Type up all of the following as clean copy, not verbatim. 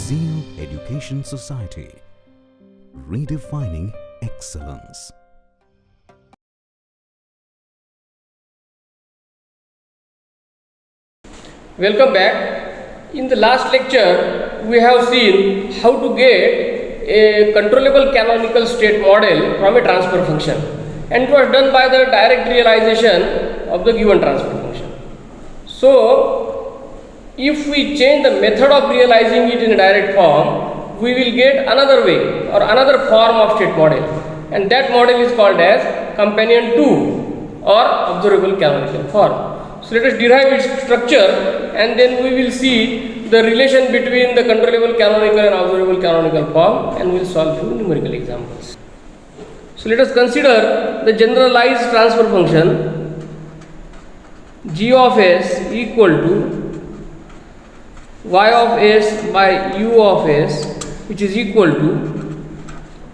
Zeal Education Society, redefining excellence. Welcome back. In the last lecture, we have seen how to get a controllable canonical state model from a transfer function, and it was done by the direct realization of the given transfer function. So, if we change the method of realizing it in a direct form, we will get another way or another form of state model, and that model is called as companion 2 or observable canonical form. So let us derive its structure, and then we will see the relation between the controllable canonical and observable canonical form, and we will solve few numerical examples. So let us consider the generalized transfer function g of s equal to y of s by u of s, which is equal to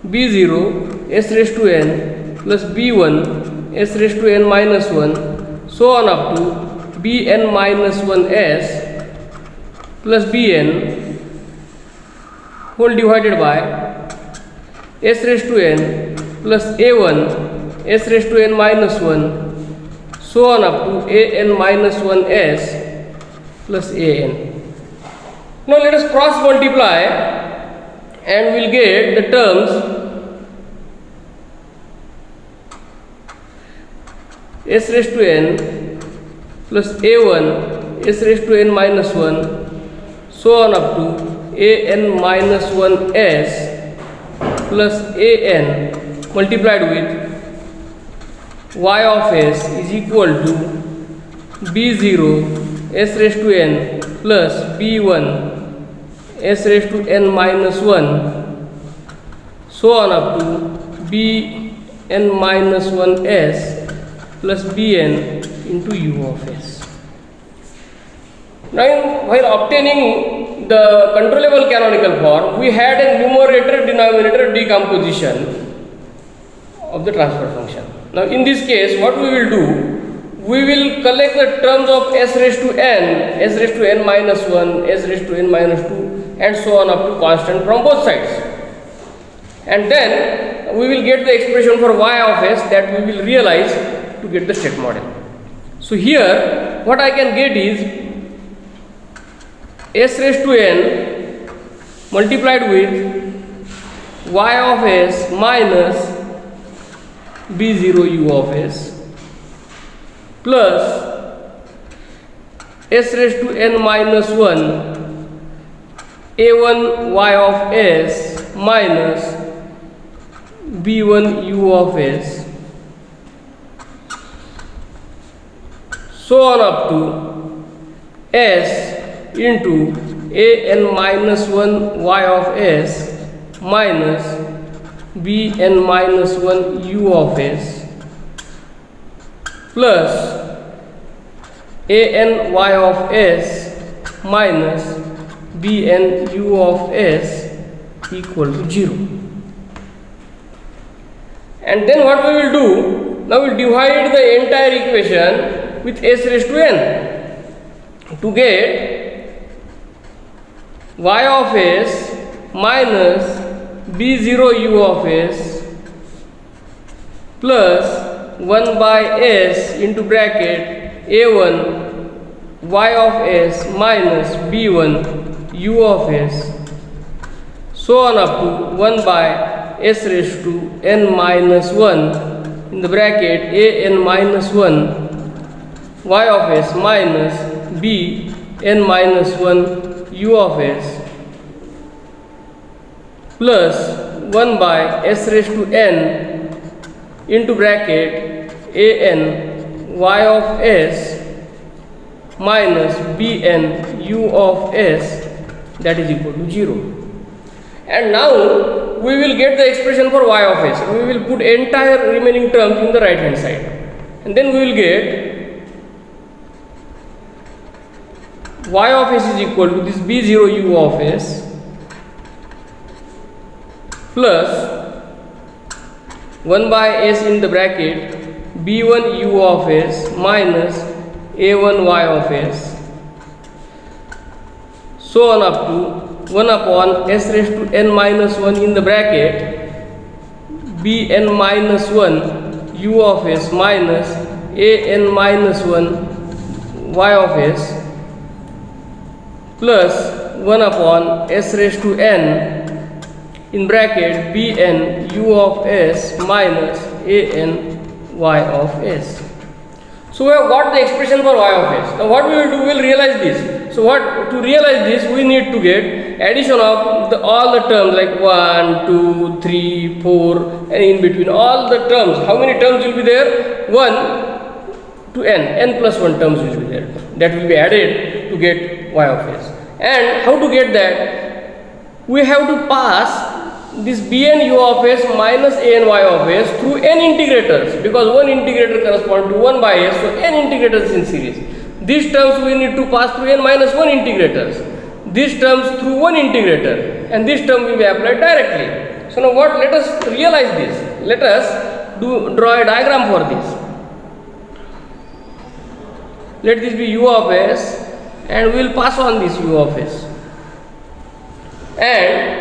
b0 s raised to n plus b1 s raised to n minus 1 so on up to bn minus 1s plus bn whole divided by s raised to n plus a1 s raised to n minus 1 so on up to an minus 1s plus an. Now let us cross multiply and we'll get the terms s raised to n plus a1 s raised to n minus 1 so on up to an minus 1s plus an multiplied with y of s is equal to b0 s raised to n plus b1 s raised to n minus 1 so on up to bn minus 1s plus bn into u of s. Now, while obtaining the controllable canonical form, we had a numerator-denominator decomposition of the transfer function. Now, in this case, what we will do, we will collect the terms of s raised to n, s raised to n minus 1, s raised to n minus 2, and so on up to constant from both sides. And then we will get the expression for y of s that we will realize to get the state model. So here what I can get is s raised to n multiplied with y of s minus b0 u of s plus s raised to n minus 1 a1 y of s minus b1 u of s so on up to s into an minus 1 y of s minus bn minus 1 u of s plus an y of s minus bn u of s equal to 0. And then what we will do, now we will divide the entire equation with s raised to n to get y of s minus b0 u of s plus 1 by s into bracket a1 y of s minus b1 u of s so on up to 1 by s raised to n minus 1 in the bracket an minus 1 y of s minus b n minus 1 u of s plus 1 by s raised to n into bracket an y of s minus bn u of s that is equal to 0. And now we will get the expression for y of s. We will put entire remaining terms in the right hand side, and then we will get y of s is equal to this b0 u of s plus 1 by s in the bracket b1 u of s minus a1 y of s so on up to 1 upon s raised to n minus 1 in the bracket bn minus 1 u of s minus an minus 1 y of s plus 1 upon s raised to n in bracket bn u of s minus an y of s. So we have got the expression for y of s. Now what we will do, we will realize this. So to realize this, we need to get addition of all the terms like 1, 2, 3, 4 and in between all the terms. How many terms will be there? 1 to n plus 1 terms will be there. That will be added to get y of s. And how to get that? We have to pass this bn u of s minus an y of s through n integrators, because one integrator corresponds to 1 by s, so n integrators in series. These terms we need to pass through n minus 1 integrators, these terms through one integrator, and this term will be applied directly. So now what, let us realize this. Let us draw a diagram for this. Let this be u of s and we will pass on this u of s, and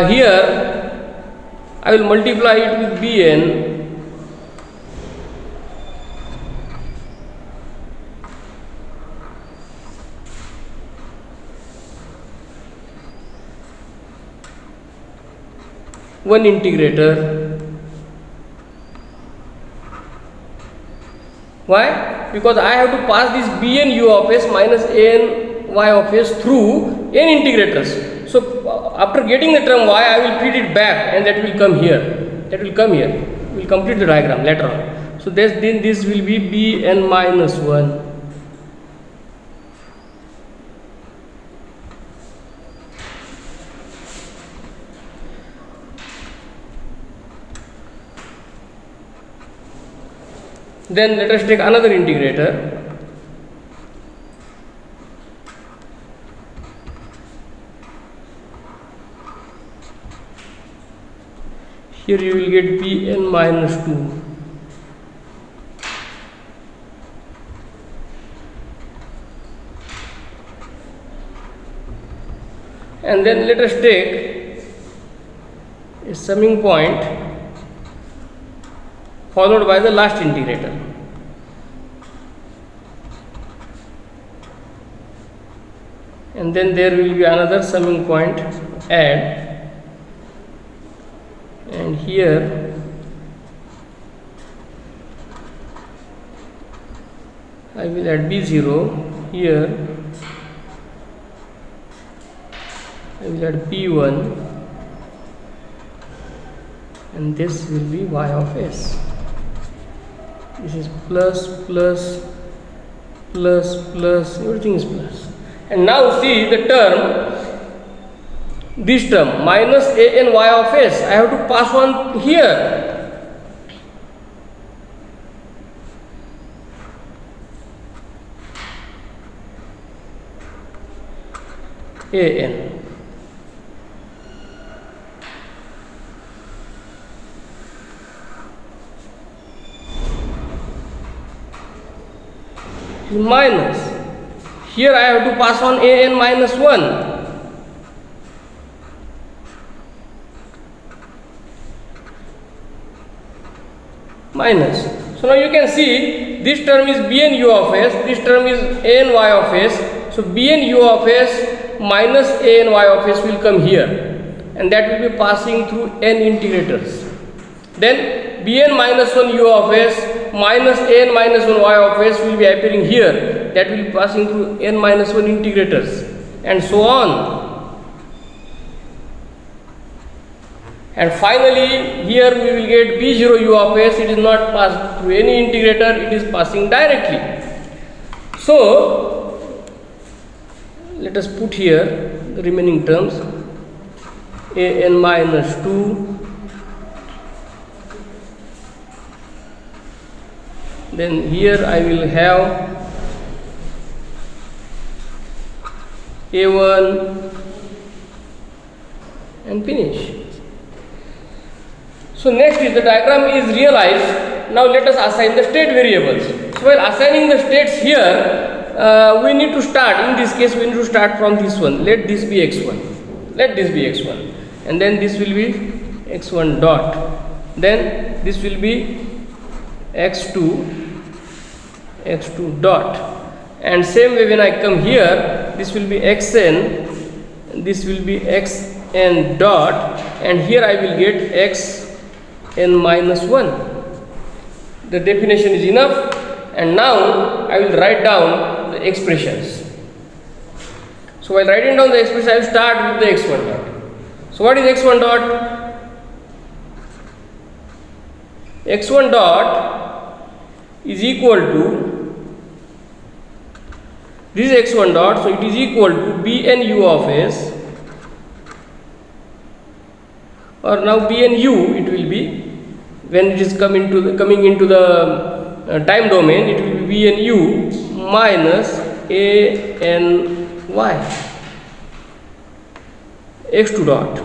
here I will multiply it with bn one integrator. Why? Because I have to pass this bn u of s minus an y of s through n integrators. So after getting the term y, I will feed it back and that will come here. That will come here. We will complete the diagram later on. So then this will be bn minus 1. Then let us take another integrator. Here you will get bn minus 2. And then let us take a summing point followed by the last integrator. And then there will be another summing point, add. And here I will add b0, here I will add b1, and this will be y of s. This is plus, plus, plus, plus, everything is plus. And now see the term, this term minus an y of s, I have to pass on here. An. Minus. Here I have to pass on an minus 1. Minus. So now you can see this term is bn u of s, this term is an y of s. So bn u of s minus an y of s will come here, and that will be passing through n integrators. Then bn minus 1 u of s minus n minus 1 y of s will be appearing here, that will be passing through n minus 1 integrators, and so on. And finally here we will get b0 u of s. It is not passed through any integrator, it is passing directly. So let us put here the remaining terms, an minus 2, then here I will have a1 and finish. So next is the diagram is realized. Now let us assign the state variables. So while assigning the states here, we need to start, in this case we need to start from this one. Let this be x1, let this be x1, and then this will be x1 dot, then this will be x2 dot, and same way when I come here, this will be xn, this will be xn dot, and here I will get xn minus 1. The definition is enough, and now I will write down the expressions. So while writing down the expression, I will start with the x1 dot. So what is x1 dot? x1 dot is equal to, this is x1 dot, so it is equal to bnu of s, or now bnu it will be, when it is coming into the time domain, it will be bnu minus any x2 dot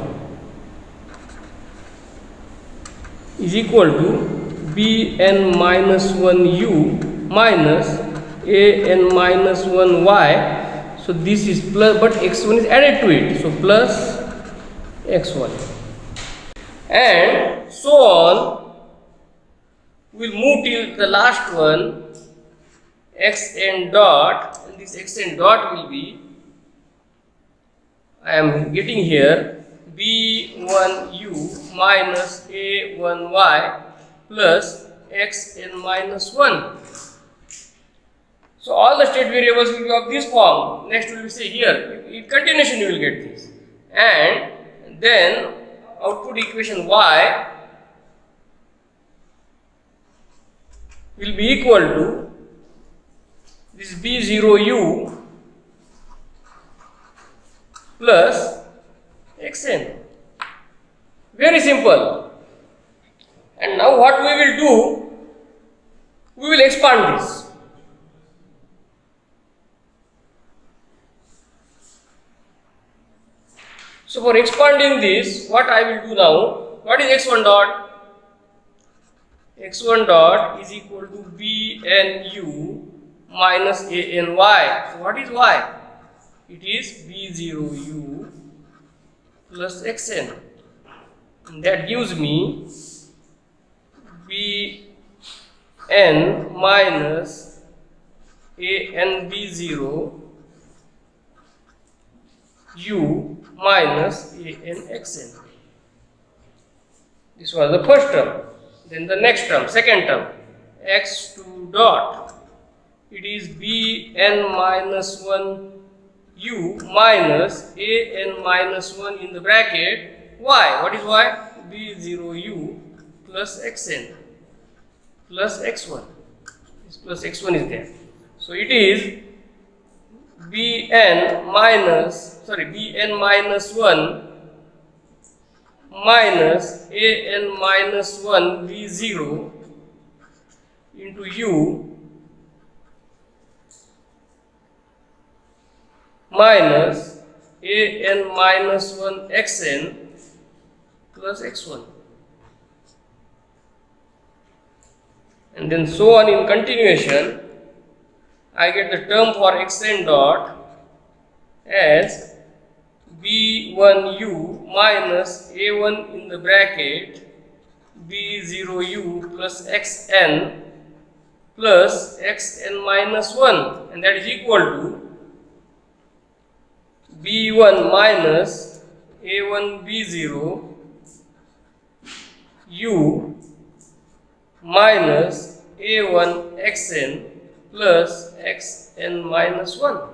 is equal to bn minus 1u minus an minus 1y. So this is plus, but x1 is added to it, so plus x1, and so on. We'll move till the last one, xn dot, and this xn dot will be, I am getting here, b1u minus a1y plus xn minus 1. So all the state variables will be of this form. Next we will say here, in continuation you will get this, and then output equation y will be equal to this b0u plus xn. Very simple. And now what we will do, we will expand this. So for expanding this, what I will do now, what is x1 dot? x1 dot is equal to bnu minus any. So what is y? It is b0u plus xn, and that gives me bn minus an b0 u minus an xn. This was the first term. Then the next term, second term, x2 dot, it is bn minus 1 u minus an minus 1 in the bracket y. What is y? b0u plus xn plus x1. This plus x1 is there. So it is bn minus 1 minus an minus 1 b0 into u minus an minus 1 xn plus x1, and then so on in continuation. I get the term for xn dot as b1u minus a1 in the bracket b0u plus xn plus xn minus 1, and that is equal to b1 minus a1 b0 u minus a1 xn plus xn minus 1.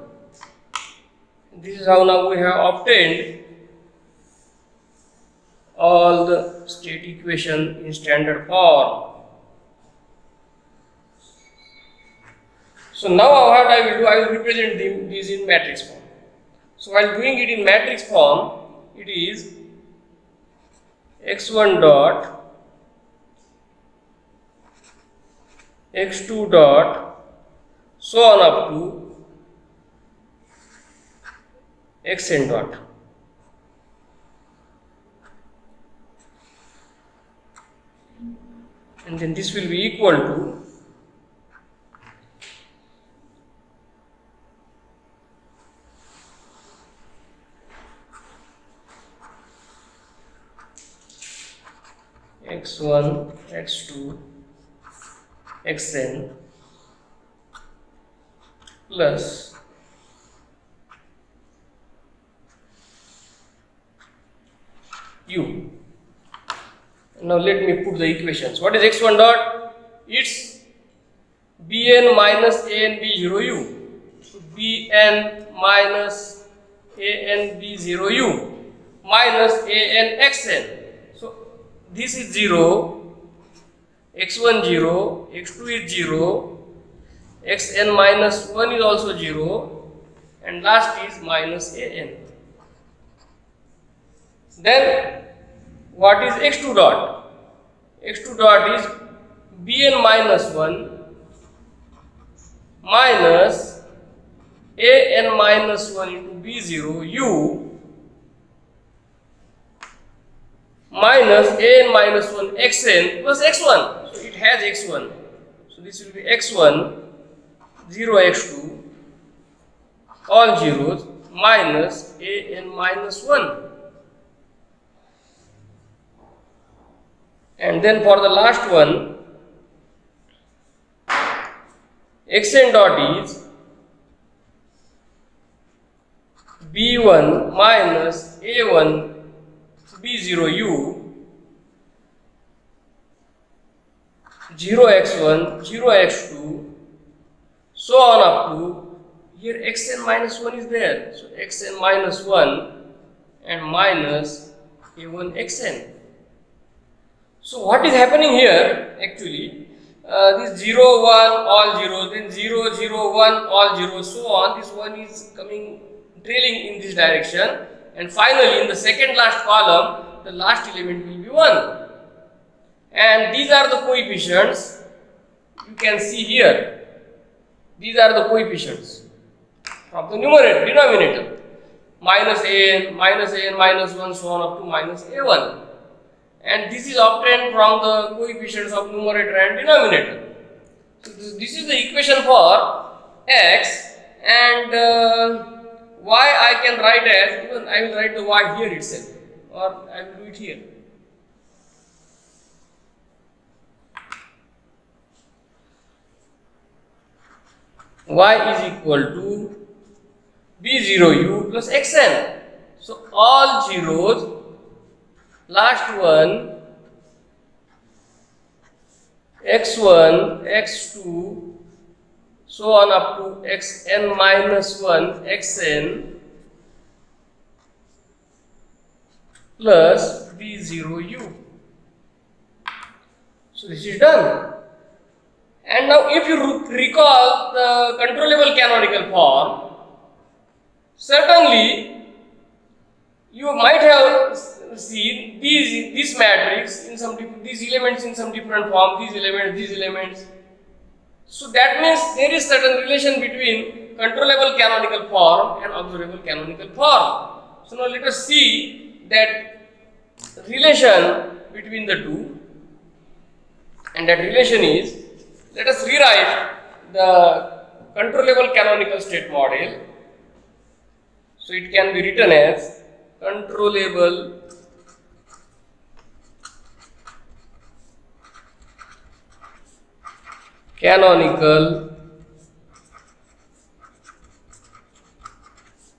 This is how now we have obtained all the state equation in standard form. So now what I will do, I will represent these in matrix form. So while doing it in matrix form, it is x1 dot, x2 dot, so on up to xn dot. And then this will be equal to x1 x2 xn plus u. Now let me put the equations. What is x1 dot? It's bn minus an b0 u. So bn minus an b0 u minus an xn. So this is 0, x1 0, x2 is 0, xn minus 1 is also 0, and last is minus an. Then what is x2 dot? x2 dot is bn minus 1 minus an minus 1 into b0 u minus an minus 1 xn plus x1. So it has x1. So this will be x1, 0 x2, all zeros, minus an minus 1. And then for the last one, xn dot is b1 minus a1 b0 u 0 x1 0 x2 so on up to here xn minus 1 is there. So xn minus 1 and minus a1 xn. So what is happening here actually, this 0 1 all zeros, then 0 0 1 all zeros, so on. This one is coming trailing in this direction, and finally in the second last column the last element will be 1, and these are the coefficients you can see here. These are the coefficients from the numerator, denominator, minus an minus 1 so on up to minus a1. And this is obtained from the coefficients of numerator and denominator. So this is the equation for x, and y I can write as, even I will write the y here itself, or I will do it here. Y is equal to b0 u plus xn. So all zeros, last one, x1, x2, so on up to xn minus 1, xn plus b0u. So this is done. And now if you recall the controllable canonical form, certainly you might have seen this matrix in some these elements in some different form, these elements. So that means there is certain relation between controllable canonical form and observable canonical form. So now let us see that relation between the two, and that relation is, let us rewrite the controllable canonical state model. So it can be written as controllable canonical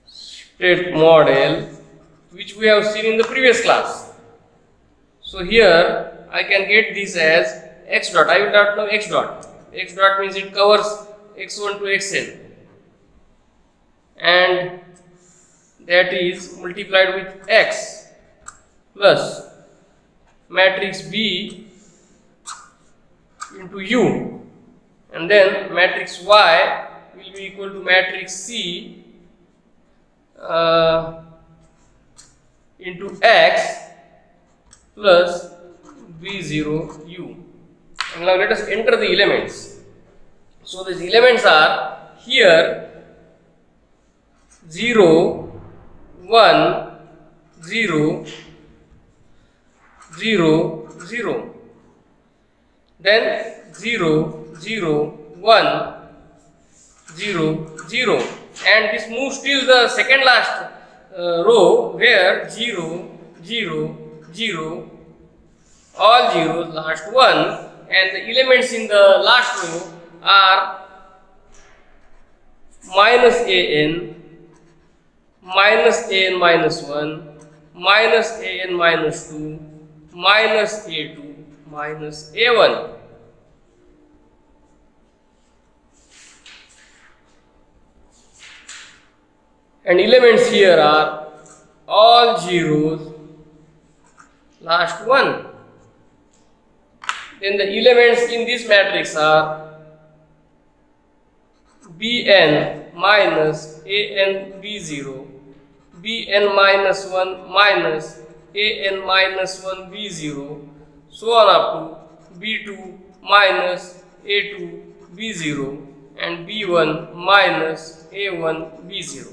state model, which we have seen in the previous class. So here I can get this as x dot. I will not know x dot. X dot means it covers x1 to xn, and that is multiplied with x plus matrix B into U, and then matrix Y will be equal to matrix C into X plus B0U. And now let us enter the elements. So these elements are here 0, 1, 0, 0, 0, then 0, 0, 1, 0, 0, and this moves till the second last row where 0, 0, 0, all zeros, last one, and the elements in the last row are minus an minus 1, minus an minus 2, minus a2, minus a1. And elements here are all zeros, last one. Then the elements in this matrix are Bn minus An B0, Bn minus 1 minus An minus 1 B0, so on up to B2 minus A2 B0 and B1 minus A1 B0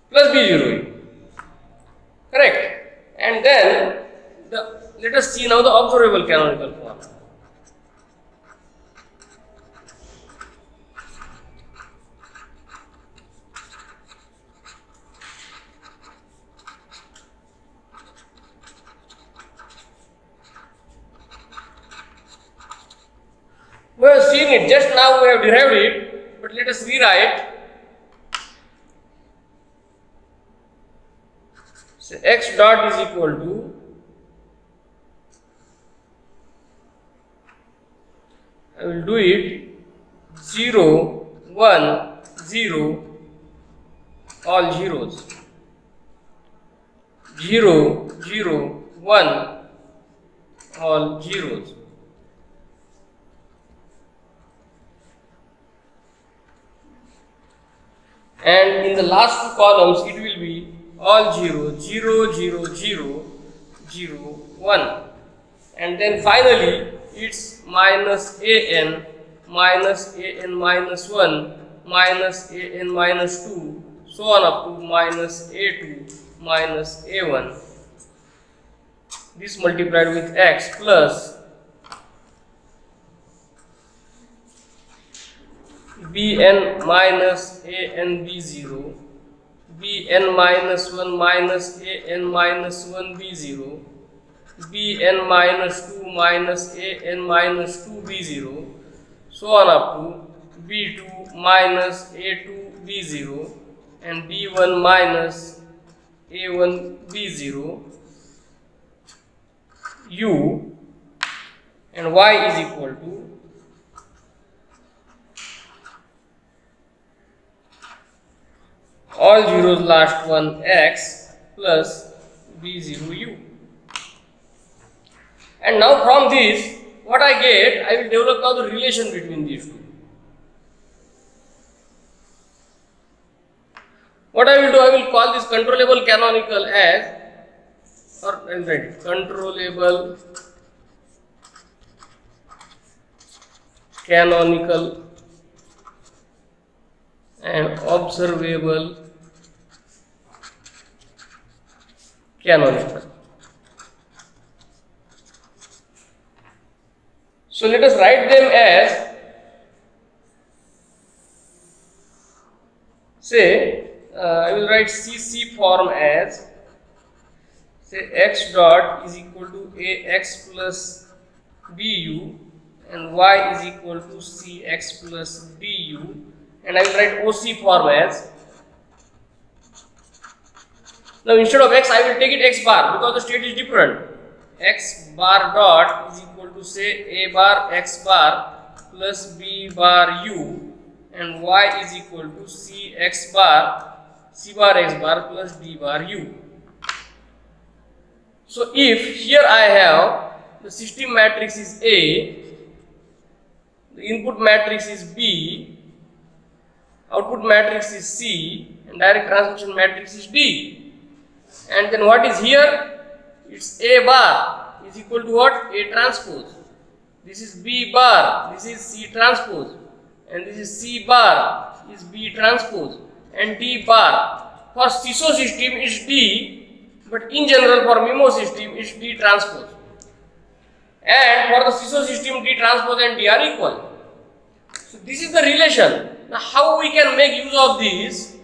plus B0. Correct? And then let us see now the observable canonical form. We have seen it, just now we have derived it, but let us rewrite. So x dot is equal to I will do it 0, 1, 0, all zeros, 0, 0, 1, all zeros. And in the last two columns it will be all 0, 0, 0, 0, 0, 1. And then finally it's minus an minus 1 minus an minus 2, so on up to minus a2 minus a1. This multiplied with x plus Bn minus an b0, Bn minus 1 minus an minus 1 b0, Bn minus 2 minus an minus 2 b0, so on up to b2 minus a2 b0 and b1 minus a1 b0 u, and y is equal to all zeros last one x plus b0u. And now from this, what I get, I will develop now the relation between these two. What I will do, I will call this controllable canonical as, or I will write controllable canonical and observable canonical. So let us write them as, say, I will write CC form as, say, x dot is equal to ax plus bu and y is equal to cx plus du, and I will write OC form as, now instead of x I will take it x bar because the state is different. X bar dot is equal to, say, a bar x bar plus b bar u and y is equal to c bar x bar plus d bar u. So if here I have the system matrix is A, the input matrix is B, output matrix is C, and direct transmission matrix is D, and then what is here? It's A bar is equal to what? A transpose. This is B bar, this is C transpose, and this is C bar is B transpose, and D bar. For SISO system is D, but in general for MIMO system is D transpose. And for the SISO system, D transpose and D are equal. So this is the relation. Now how we can make use of this?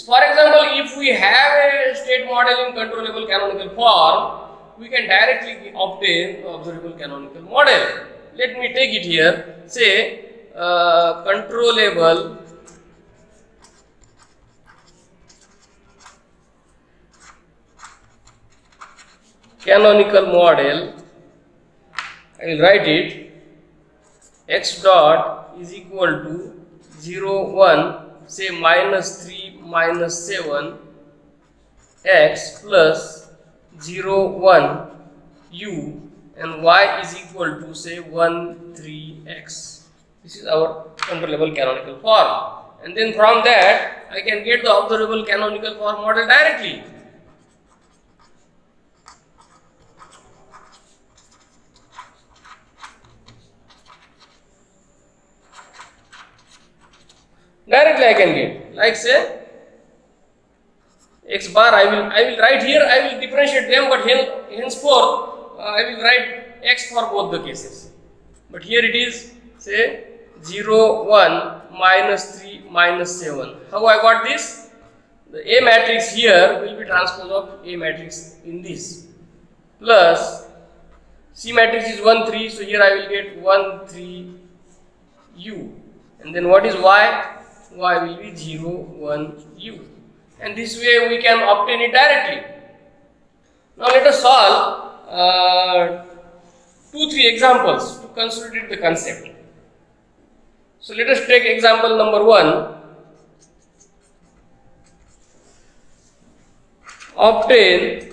For example, if we have a state model in controllable canonical form, we can directly obtain the observable canonical model. Let me take it here. Say controllable canonical model. I will write it. X dot is equal to 0, 1, say -3, -7 x plus 0, 1 u, and y is equal to say 1, 3 x. This is our controllable canonical form, and then from that I can get the observable canonical form model directly. Directly I can get, like say x bar, I will write here, I will differentiate them, but henceforth I will write x for both the cases. But here it is say 0, 1, -3, -7. How I got this? The A matrix here will be transpose of A matrix in this, plus C matrix is 1, 3, so here I will get 1, 3 u, and then what is y? Y will be 0, 1 u, and this way we can obtain it directly. Now let us solve 2-3 examples to consolidate the concept. So let us take example number 1. Obtain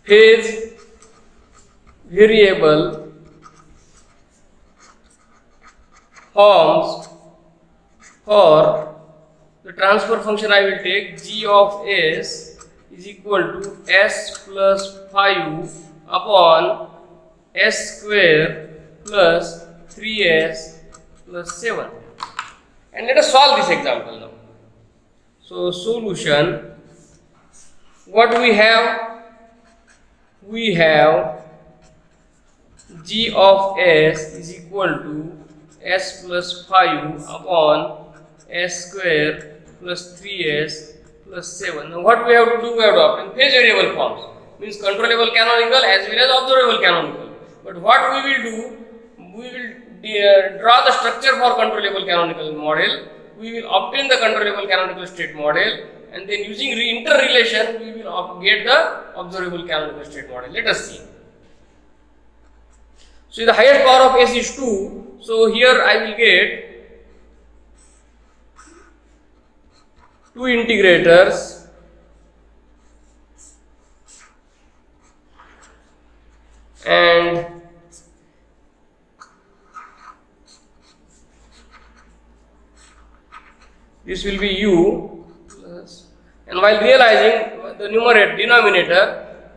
phase variable forms for the transfer function. I will take g of s is equal to s plus 5 upon s square plus 3s plus 7, and let us solve this example now. So solution, what we have g of s is equal to s plus 5 upon s square plus 3s plus 7. Now what we have to do? We have to obtain phase variable forms, means controllable canonical as well as observable canonical. But what we will do, we will draw the structure for controllable canonical model, we will obtain the controllable canonical state model, and then using interrelation we will get the observable canonical state model. Let us see. So the highest power of s is 2, so here I will get 2 integrators and this will be u plus, and while realizing the denominator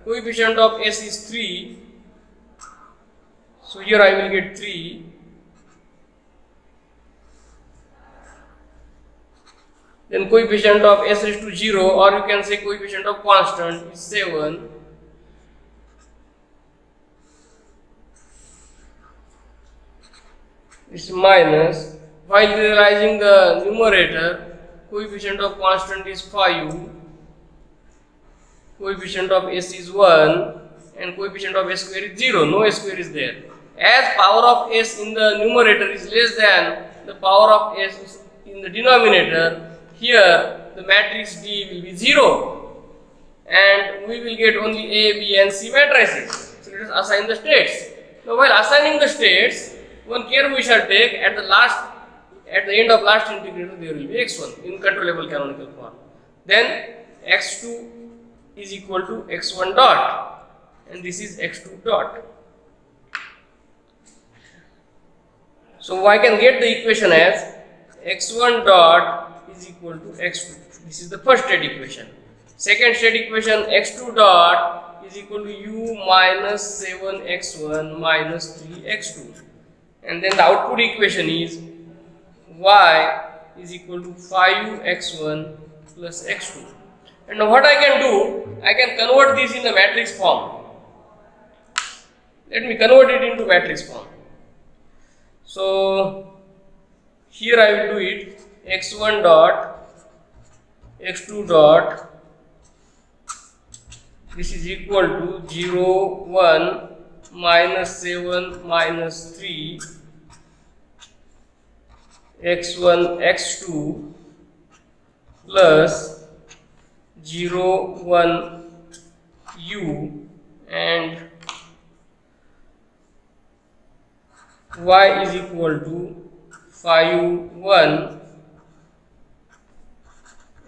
coefficient of s is 3, so here I will get 3, then coefficient of s raised to 0, or you can say coefficient of constant is 7, this is minus, while realizing the numerator coefficient of constant is 5, coefficient of s is 1, and coefficient of s square is 0, no s square is there. As power of s in the numerator is less than the power of s in the denominator, here the matrix D will be 0, and we will get only A, B and C matrices. So let us assign the states. Now while assigning the states, one care we shall take, at the end of last integrator there will be x1 in controllable canonical form. Then x2 is equal to x1 dot, and this is x2 dot. So I can get the equation as x1 dot is equal to x2. This is the first state equation. Second state equation, x2 dot is equal to u minus 7x1 minus 3x2. And then the output equation is y is equal to 5x1 plus x2. And now what I can do, I can convert this in the matrix form. Let me convert it into matrix form. So Here I will do it x1 dot x2 dot, this is equal to 0 1 minus 7 minus 3 x1 x2 plus 0 1 u and y is equal to 5 1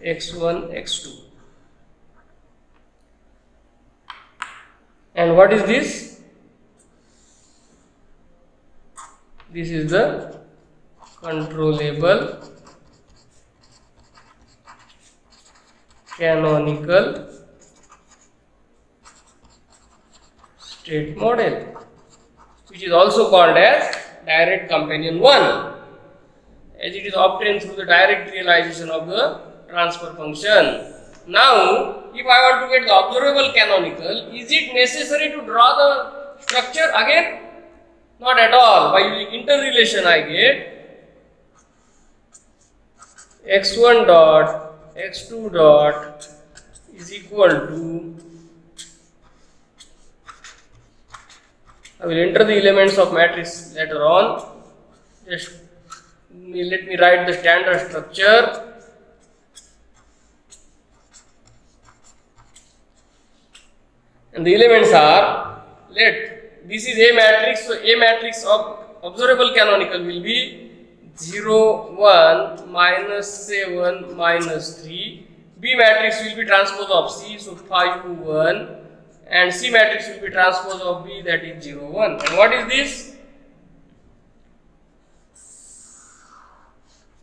x1 x2. And what is this? This is the controllable canonical state model, which is also called as direct companion 1, as it is obtained through the direct realization of the transfer function. Now, if I want to get the observable canonical, is it necessary to draw the structure again? Not at all. By using interrelation, I get x1 dot x2 dot is equal to, I will enter the elements of matrix later on. Just let me write the standard structure. And the elements are, this is A matrix, so A matrix of observable canonical will be 0, 1, minus 7, minus 3. B matrix will be transpose of C, so 5, 1. And C matrix will be transpose of B, that is 0, 1. And what is this?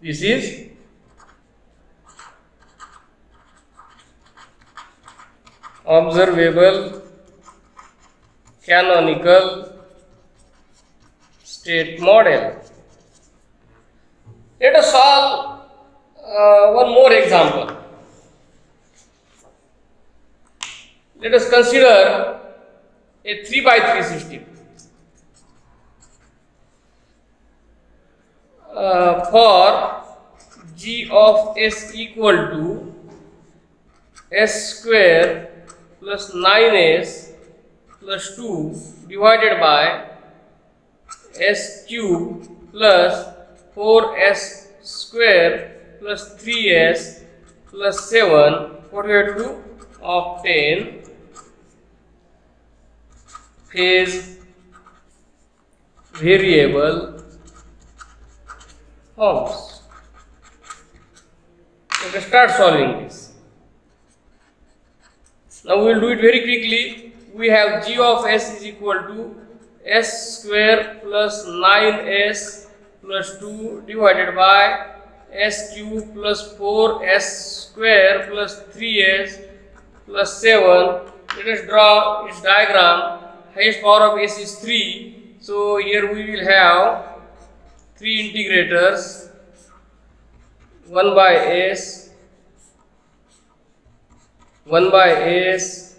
This is observable canonical state model. Let us solve one more example. Let us consider a 3 by 3 system. For g of s equal to s square plus 9s plus 2 divided by s cube plus 4s square plus 3s plus 7, what we have to do? Obtain phase variable forms. Let us start solving this. Now we will do it very quickly. We have g of s is equal to s square plus 9s plus 2 divided by s cube plus 4s square plus 3s plus 7. Let us draw its diagram. Highest power of s is 3. So here we will have 3 integrators, 1 by s, 1 by s,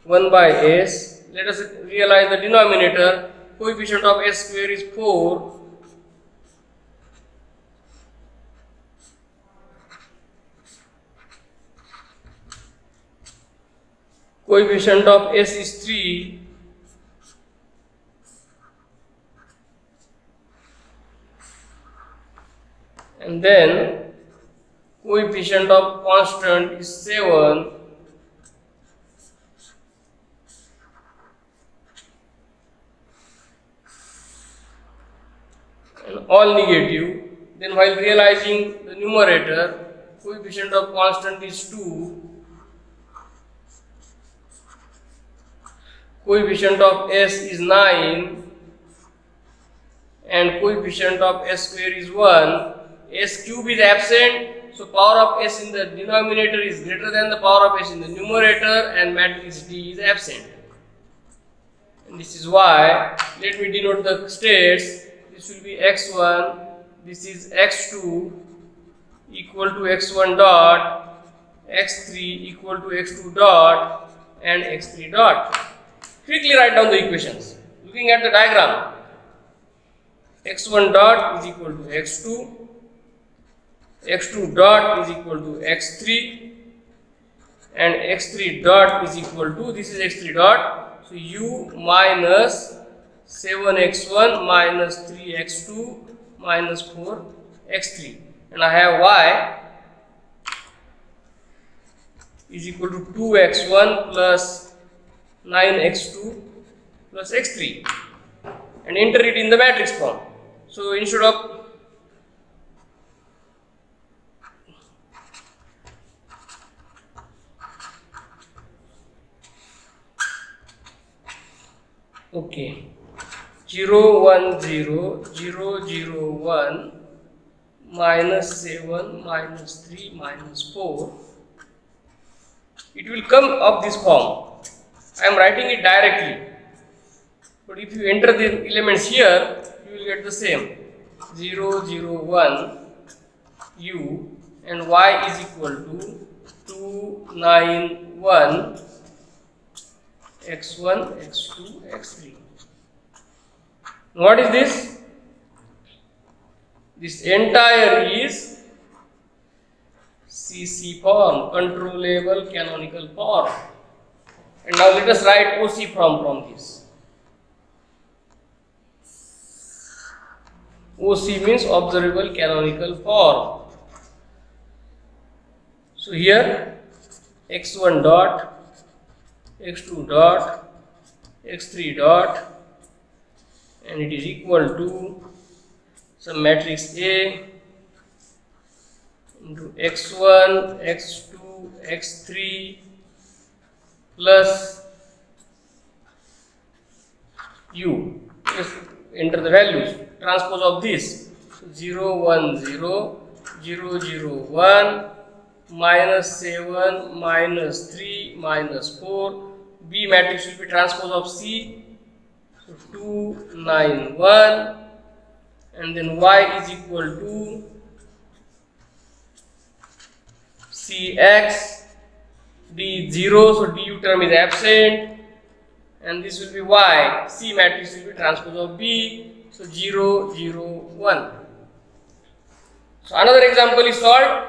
1 by s. Let us realize the denominator. Coefficient of s square is 4. Coefficient of s is 3. And then coefficient of constant is 7. And all negative. Then while realizing the numerator, coefficient of constant is 2. Coefficient of s is 9. And coefficient of s square is 1. S cube is absent, so power of s in the denominator is greater than the power of s in the numerator, and matrix D is absent. And this is why, let me denote the states. This will be x1, this is x2 equal to x1 dot, x3 equal to x2 dot, and x3 dot. Quickly write down the equations. Looking at the diagram, x1 dot is equal to x2, x2 dot is equal to x3, and x3 dot is equal to, this is x3 dot, so u minus 7x1 minus 3x2 minus 4x3, and I have y is equal to 2x1 plus 9x2 plus x3, and enter it in the matrix form. So instead of okay, 0 1 0 0 0 1 minus 7 minus 3 minus 4, it will come of this form. I am writing it directly, but if you enter the elements here, you will get the same 0 0 1 u, and y is equal to 2 9 1 x1 x2 x3. What is this? This entire is CC form, controllable canonical form. And now let us write OC from this. OC means observable canonical form. So here x1 dot, x2 dot, x3 dot, and it is equal to some matrix A into x1, x2, x3 plus u. Just enter the values, transpose of this. So 0 1 0 0 0 1 minus 7 minus 3 minus 4. B matrix will be transpose of C. So 2 9 1, and then y is equal to Cx, D 0, so du term is absent, and this will be y. C matrix will be transpose of B, so 0 0 1. So another example is solved.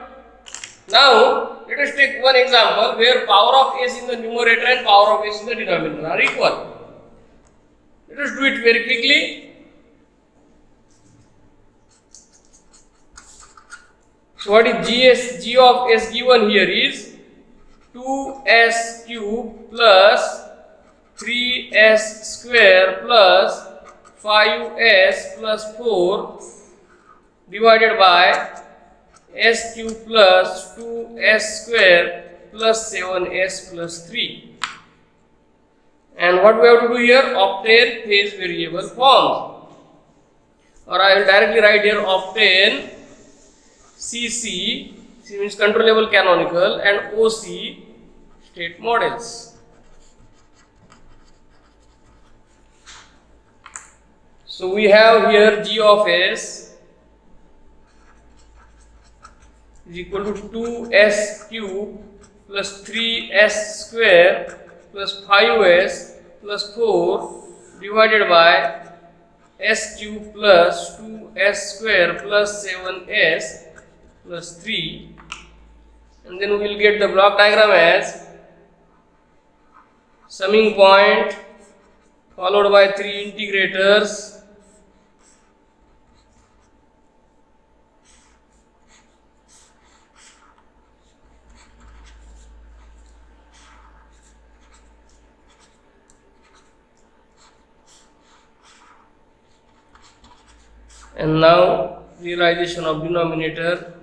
Now let us take one example where power of s in the numerator and power of s in the denominator are equal. Let us do it very quickly. So what is g of s given here is 2s cube plus 3s square plus 5s plus 4 divided by s cube plus 2s square plus 7s plus 3. And what we have to do here? Obtain phase variable forms. Or I will directly write here obtain CC, C means controllable canonical, and OC state models. So we have here g of s is equal to 2s cube plus 3s square plus 5s plus 4 divided by s cube plus 2s square plus 7s plus 3, and then we will get the block diagram as summing point followed by 3 integrators, and now realization of denominator.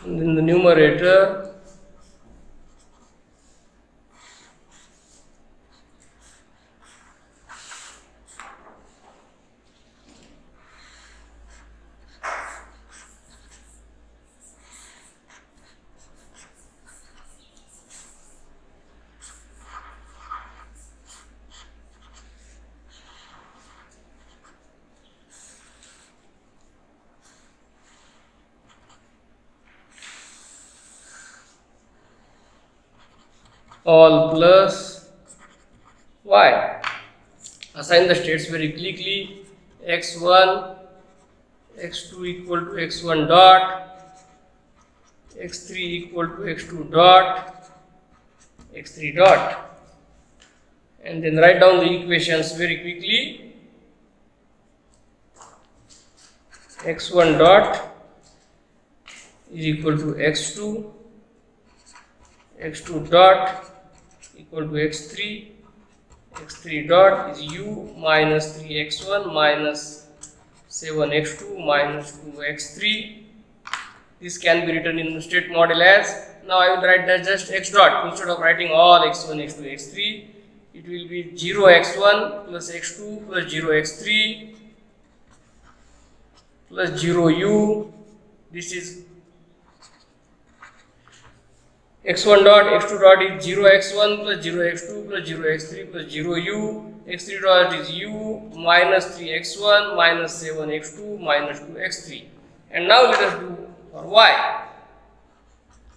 And in the numerator, all plus y. Assign the states very quickly. x1, x2 equal to x1 dot, x3 equal to x2 dot, x3 dot, and then write down the equations very quickly. x1 dot is equal to x2, x2 dot equal to x3, x3 dot is u minus 3x1 minus 7x2 minus 2x3. This can be written in state model as, now I will write that just x dot instead of writing all x1, x2, x3. It will be 0x1 plus x2 plus 0x3 plus 0u. This is x1 dot, x2 dot is 0x1 plus 0x2 plus 0x3 plus 0u, x3 dot is u minus 3x1 minus 7x2 minus 2x3. And now let us do for y.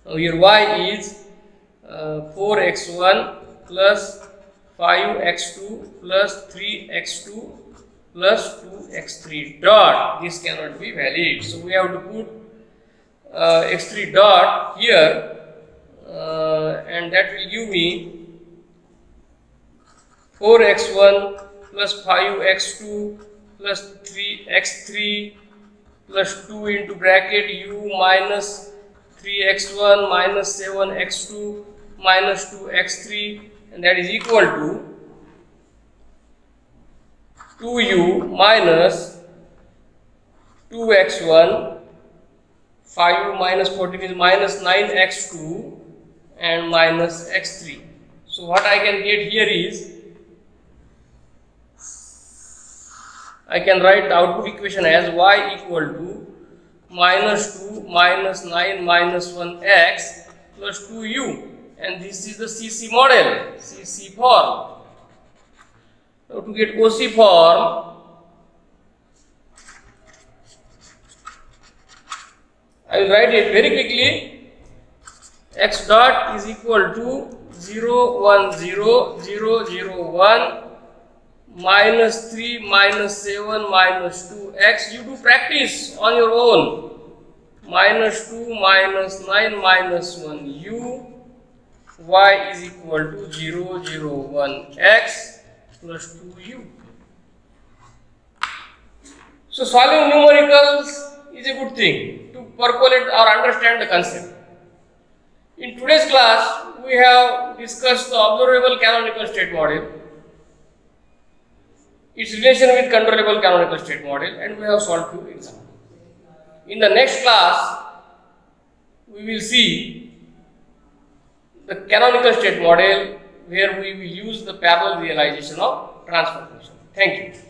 Now here y is 4x1 plus 5x2 plus 3x2 plus 2x3 dot. This cannot be valid. So we have to put x3 dot here. And that will give me 4x1 plus 5x2 plus 3x3 plus 2 into bracket u minus 3x1 minus 7x2 minus 2x3, and that is equal to 2u minus 2x1, 5u minus 14 is minus 9x2 and minus x3. So what I can get here is, I can write the output equation as y equal to minus 2 minus 9 minus 1x plus 2u, and this is the CC model, CC form. Now to get OC form, I will write it very quickly. X dot is equal to 0, 1, 0, 0, 0, 1 minus 3 minus 7 minus 2x. You do practice on your own. Minus 2 minus 9 minus 1 u, y is equal to 0, 0, 1 x plus 2u. So solving numericals is a good thing to percolate or understand the concept. In today's class, we have discussed the observable canonical state model, its relation with controllable canonical state model, and we have solved two examples. In the next class, we will see the canonical state model, where we will use the parallel realization of transfer function. Thank you.